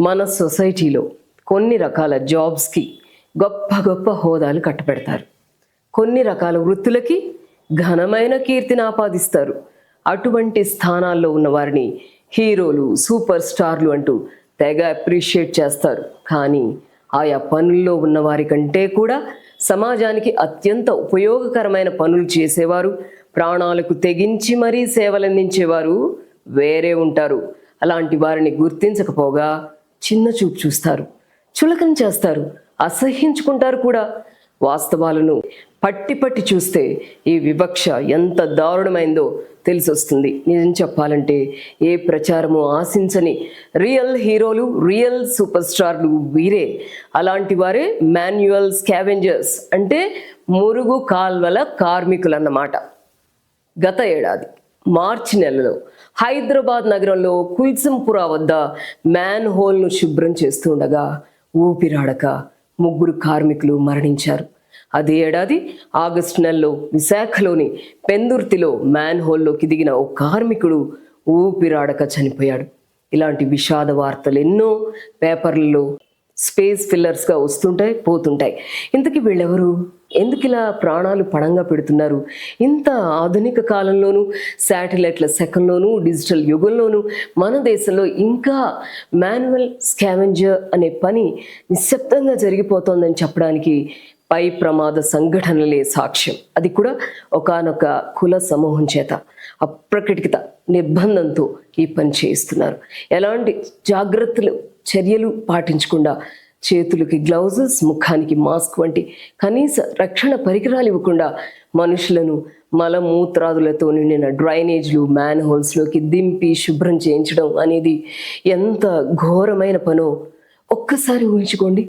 మన సొసైటీలో కొన్ని రకాల జాబ్స్కి గొప్ప గొప్ప హోదాలు కట్టబెడతారు. కొన్ని రకాల వృత్తులకి ఘనమైన కీర్తిని ఆపాదిస్తారు. అటువంటి స్థానాల్లో ఉన్న వారిని హీరోలు, సూపర్ స్టార్లు అంటూ తెగ అప్రిషియేట్ చేస్తారు. కానీ ఆయా పనుల్లో ఉన్న వారి కంటే కూడా సమాజానికి అత్యంత ఉపయోగకరమైన పనులు చేసేవారు, ప్రాణాలకు తెగించి మరీ సేవలందించేవారు వేరే ఉంటారు. అలాంటి వారిని గుర్తించకపోగా చిన్న చూపు చూస్తారు, చులకన చేస్తారు, అసహ్యించుకుంటారు కూడా. వాస్తవాలను పట్టి పట్టి చూస్తే ఈ వివక్ష ఎంత దారుణమైందో తెలిసొస్తుంది. నిజం చెప్పాలంటే ఏ ప్రచారము ఆశించని రియల్ హీరోలు, రియల్ సూపర్ స్టార్లు వీరే. అలాంటి వారే మాన్యువల్ స్కావెంజర్స్, అంటే మురుగు కాల్వల కార్మికులు అన్నమాట. గత ఏడాది మార్చి నెలలో హైదరాబాద్ నగరంలో కుల్సంపురా వద్ద మ్యాన్ హోల్ను శుభ్రం చేస్తుండగా ఊపిరాడక 3 కార్మికులు మరణించారు. అదే ఏడాది ఆగస్టు నెలలో విశాఖలోని పెందుర్తిలో మ్యాన్ హోల్లోకి దిగిన ఓ కార్మికుడు ఊపిరాడక చనిపోయాడు. ఇలాంటి విషాద వార్తలు ఎన్నో పేపర్లలో స్పేస్ ఫిల్లర్స్గా వస్తుంటాయి, పోతుంటాయి. ఇంతకీ వీళ్ళెవరు? ఎందుకు ఇలా ప్రాణాలు పణంగా పెడుతున్నారు? ఇంత ఆధునిక కాలంలోనూ, శాటిలైట్ల శకంలోనూ, డిజిటల్ యుగంలోనూ మన దేశంలో ఇంకా మాన్యువల్ స్కావెంజర్ అనే పని నిశ్శబ్దంగా జరిగిపోతోందని చెప్పడానికి పై ప్రమాద సంఘటనలే సాక్ష్యం. అది కూడా ఒకానొక కుల సమూహం చేత అప్రకటిత నిర్బంధంతో ఈ పని చేయిస్తున్నారు. ఎలాంటి జాగ్రత్తలు, చర్యలు పాటించకుండా చేతులకి గ్లౌజెస్, ముఖానికి మాస్క్ వంటి కనీస రక్షణ పరికరాలు ఇవ్వకుండా మనుషులను మలమూత్రాదులతో నిండిన డ్రైనేజ్లు, మ్యాన్ హోల్స్లోకి దింపి శుభ్రం చేయించడం అనేది ఎంత ఘోరమైన పనో ఒక్కసారి ఊహించుకోండి.